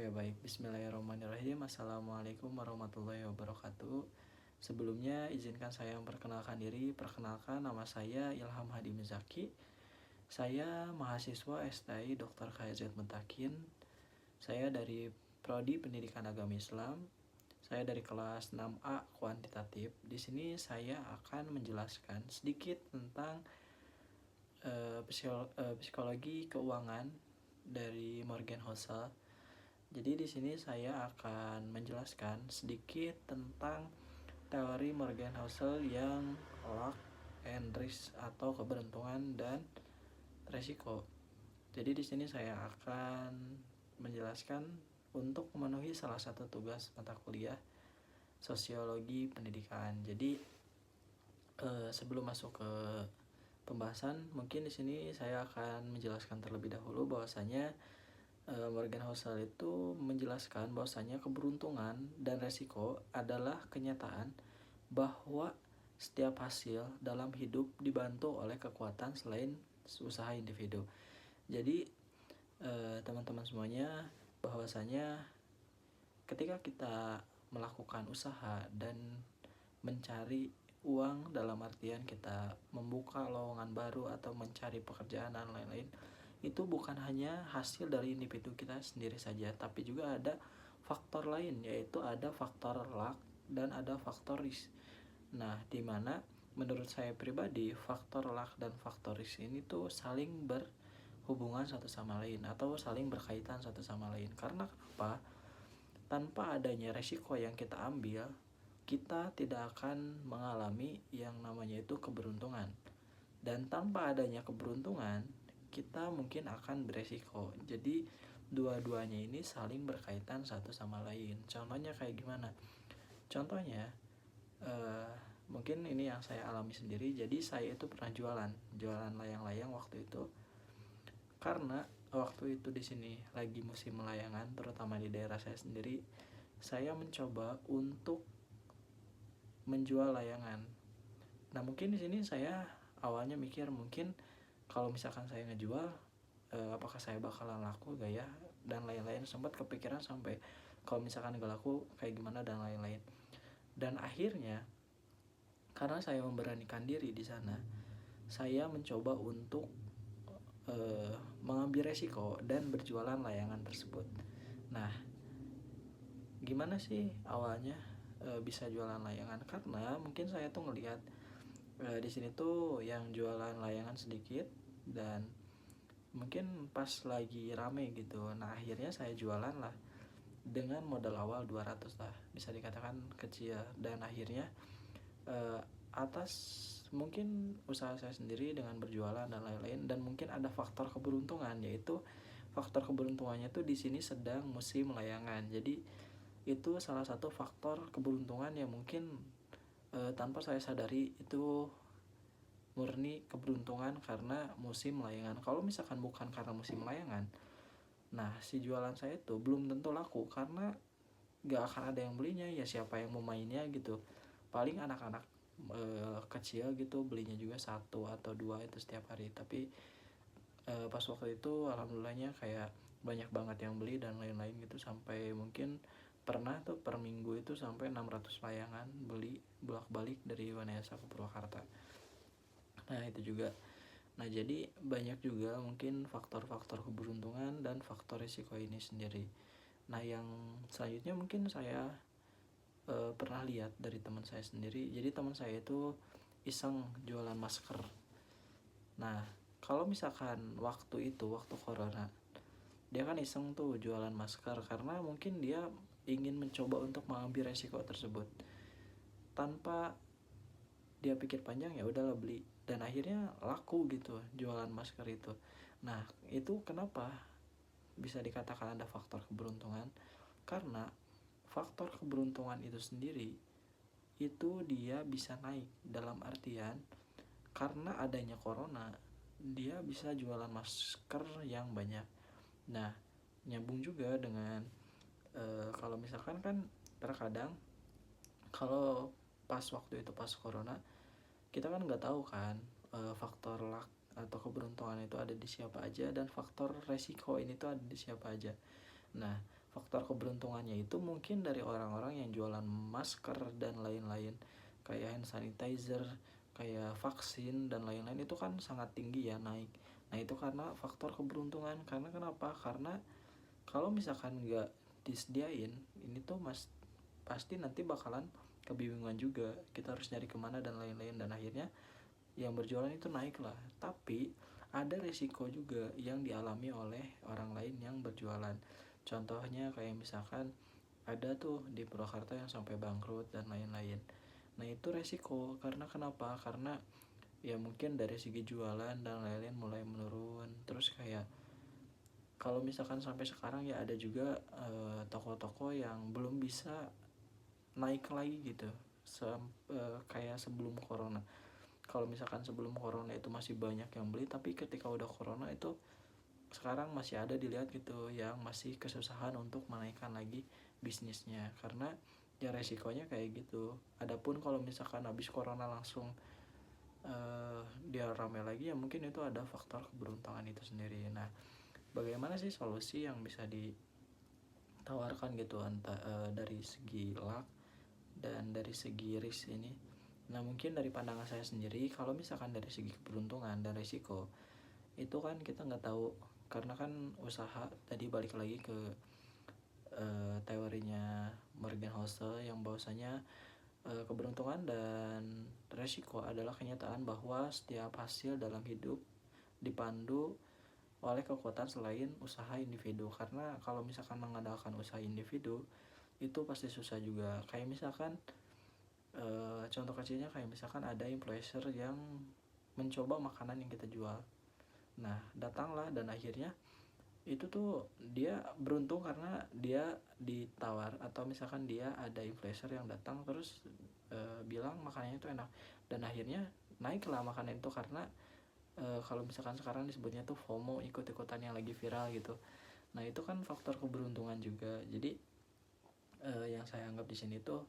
ya baik, bismillahirrahmanirrahim. Assalamualaikum warahmatullahi wabarakatuh. Sebelumnya izinkan saya memperkenalkan diri. Perkenalkan, nama saya Ilham Hadi Muzaki. Saya mahasiswa STI Dr. KZ Mutakin. Saya dari Prodi Pendidikan Agama Islam. Saya dari kelas 6A kuantitatif. Di sini saya akan menjelaskan sedikit tentang psikologi keuangan dari Morgan Housel. Jadi di sini saya akan menjelaskan sedikit tentang teori Morgan Housel yang luck and risk atau keberuntungan dan resiko. Jadi di sini saya akan menjelaskan untuk memenuhi salah satu tugas mata kuliah sosiologi pendidikan. Jadi sebelum masuk ke pembahasan, mungkin di sini saya akan menjelaskan terlebih dahulu bahwasanya Morgan Housel itu menjelaskan bahwasanya keberuntungan dan resiko adalah kenyataan bahwa setiap hasil dalam hidup dibantu oleh kekuatan selain usaha individu. Jadi teman-teman semuanya, bahwasanya ketika kita melakukan usaha dan mencari uang dalam artian kita membuka lowongan baru atau mencari pekerjaan dan lain-lain, itu bukan hanya hasil dari individu kita sendiri saja, tapi juga ada faktor lain, yaitu ada faktor luck dan ada faktor risk. Nah, dimana menurut saya pribadi faktor luck dan faktor risk ini tuh saling berhubungan satu sama lain atau saling berkaitan satu sama lain. Karena kenapa? Tanpa adanya resiko yang kita ambil, kita tidak akan mengalami yang namanya itu keberuntungan. Dan tanpa adanya keberuntungan, kita mungkin akan beresiko. Jadi dua-duanya ini saling berkaitan satu sama lain. Contohnya kayak gimana? Contohnya mungkin ini yang saya alami sendiri. Jadi saya itu pernah jualan layang-layang waktu itu. Karena waktu itu di sini lagi musim layangan, terutama di daerah saya sendiri, saya mencoba untuk menjual layangan. Nah, mungkin di sini saya awalnya mikir mungkin kalau misalkan saya ngejual, apakah saya bakalan laku gak ya, dan lain-lain. Sempat kepikiran sampai kalau misalkan gak laku kayak gimana dan lain-lain. Dan akhirnya karena saya memberanikan diri di sana, saya mencoba untuk mengambil resiko dan berjualan layangan tersebut. Nah, gimana sih awalnya bisa jualan layangan? Karena mungkin saya tuh ngelihat di sini tuh yang jualan layangan sedikit dan mungkin pas lagi rame gitu. Nah, akhirnya saya jualan lah dengan modal awal 200 lah, bisa dikatakan kecil. Dan akhirnya atas mungkin usaha saya sendiri dengan berjualan dan lain-lain, dan mungkin ada faktor keberuntungan, yaitu faktor keberuntungannya tuh di sini sedang musim layangan. Jadi itu salah satu faktor keberuntungan yang mungkin tanpa saya sadari itu murni keberuntungan karena musim layangan. Kalau misalkan bukan karena musim layangan, nah si jualan saya itu belum tentu laku karena gak akan ada yang belinya. Ya siapa yang mau mainnya gitu, paling anak-anak kecil gitu belinya juga satu atau dua itu setiap hari. Tapi pas waktu itu alhamdulillahnya kayak banyak banget yang beli dan lain-lain gitu, sampai mungkin pernah tuh per minggu itu sampai 600 layangan beli bolak-balik dari Wanayasa ke Purwakarta. Nah itu juga. Nah jadi banyak juga mungkin faktor-faktor keberuntungan dan faktor risiko ini sendiri. Nah yang selanjutnya mungkin saya pernah lihat dari teman saya sendiri. Jadi teman saya itu iseng jualan masker. Nah kalau misalkan waktu corona, dia kan iseng tuh jualan masker karena mungkin dia ingin mencoba untuk mengambil resiko tersebut. Tanpa dia pikir panjang, ya udahlah beli, dan akhirnya laku gitu jualan masker itu. Nah itu kenapa bisa dikatakan ada faktor keberuntungan? Karena faktor keberuntungan itu sendiri itu dia bisa naik dalam artian karena adanya corona dia bisa jualan masker yang banyak. Nah nyambung juga dengan kalau misalkan kan terkadang kalau pas waktu itu pas corona, kita kan nggak tahu kan faktor luck atau keberuntungan itu ada di siapa aja dan faktor resiko ini tuh ada di siapa aja. Nah faktor keberuntungannya itu mungkin dari orang-orang yang jualan masker dan lain-lain, kayak hand sanitizer, kayak vaksin dan lain-lain, itu kan sangat tinggi ya naik. Nah itu karena faktor keberuntungan. Karena kenapa? Karena kalau misalkan nggak disediain ini tuh pasti nanti bakalan kebingungan juga, kita harus nyari kemana dan lain-lain, dan akhirnya yang berjualan itu naik lah. Tapi ada resiko juga yang dialami oleh orang lain yang berjualan. Contohnya kayak misalkan ada tuh di Purwakarta yang sampai bangkrut dan lain-lain. Nah itu resiko. Karena kenapa? Karena ya mungkin dari segi jualan dan lain-lain mulai menurun. Terus kayak kalau misalkan sampai sekarang ya ada juga toko-toko yang belum bisa naik lagi gitu, kayak sebelum corona. Kalau misalkan sebelum corona itu masih banyak yang beli, tapi ketika udah corona itu sekarang masih ada dilihat gitu yang masih kesusahan untuk menaikkan lagi bisnisnya, karena ya resikonya kayak gitu. Adapun kalau misalkan habis corona langsung dia ramai lagi, ya mungkin itu ada faktor keberuntungan itu sendiri. Nah bagaimana sih solusi yang bisa ditawarkan gitu dari segi luck dan dari segi risk ini? Nah mungkin dari pandangan saya sendiri, kalau misalkan dari segi keberuntungan dan risiko itu kan kita nggak tahu, karena kan usaha tadi balik lagi ke teorinya Morgan Housel yang bahwasanya keberuntungan dan risiko adalah kenyataan bahwa setiap hasil dalam hidup dipandu oleh kekuatan selain usaha individu. Karena kalau misalkan mengandalkan usaha individu itu pasti susah juga. Kayak misalkan contoh kecilnya kayak misalkan ada influencer yang mencoba makanan yang kita jual. Nah datanglah, dan akhirnya itu tuh dia beruntung karena dia ditawar, atau misalkan dia ada influencer yang datang terus bilang makanannya itu enak, dan akhirnya naiklah makanan itu. Karena kalau misalkan sekarang disebutnya tuh FOMO, ikut-ikutan yang lagi viral gitu. Nah itu kan faktor keberuntungan juga. Jadi yang saya anggap di sini tuh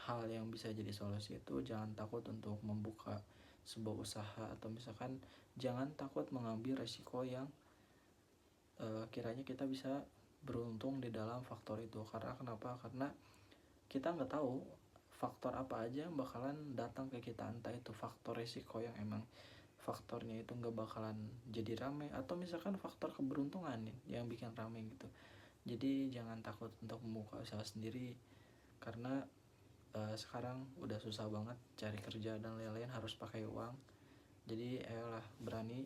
hal yang bisa jadi solusi itu jangan takut untuk membuka sebuah usaha, atau misalkan jangan takut mengambil resiko yang kiranya kita bisa beruntung di dalam faktor itu. Karena kenapa? Karena kita nggak tahu faktor apa aja yang bakalan datang ke kita, entah itu faktor resiko yang emang faktornya itu nggak bakalan jadi rame, atau misalkan faktor keberuntungan yang bikin rame gitu. Jadi jangan takut untuk membuka usaha sendiri, karena sekarang udah susah banget cari kerja dan lain-lain, harus pakai uang. Jadi ayolah berani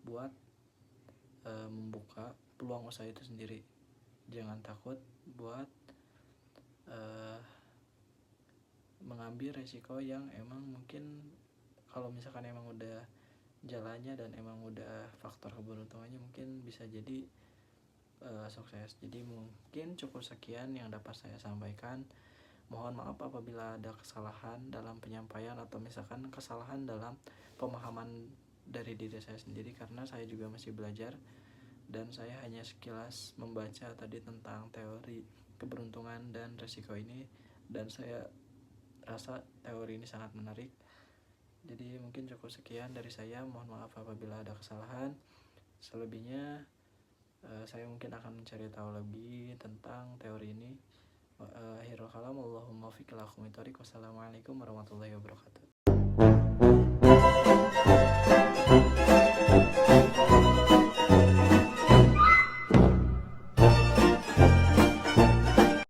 buat membuka peluang usaha itu sendiri. Jangan takut buat mengambil resiko yang emang mungkin kalau misalkan emang udah jalannya dan emang udah faktor keberuntungannya, mungkin bisa jadi sukses. Jadi mungkin cukup sekian yang dapat saya sampaikan. Mohon maaf apabila ada kesalahan dalam penyampaian, atau misalkan kesalahan dalam pemahaman dari diri saya sendiri, karena saya juga masih belajar dan saya hanya sekilas membaca tadi tentang teori keberuntungan dan resiko ini, dan saya rasa teori ini sangat menarik. Jadi mungkin cukup sekian dari saya. Mohon maaf apabila ada kesalahan. Selebihnya saya mungkin akan mencari tahu lebih tentang teori ini. Akhirul kalam, Allahumma fiq lakum. Wassalamualaikum warahmatullahi wabarakatuh.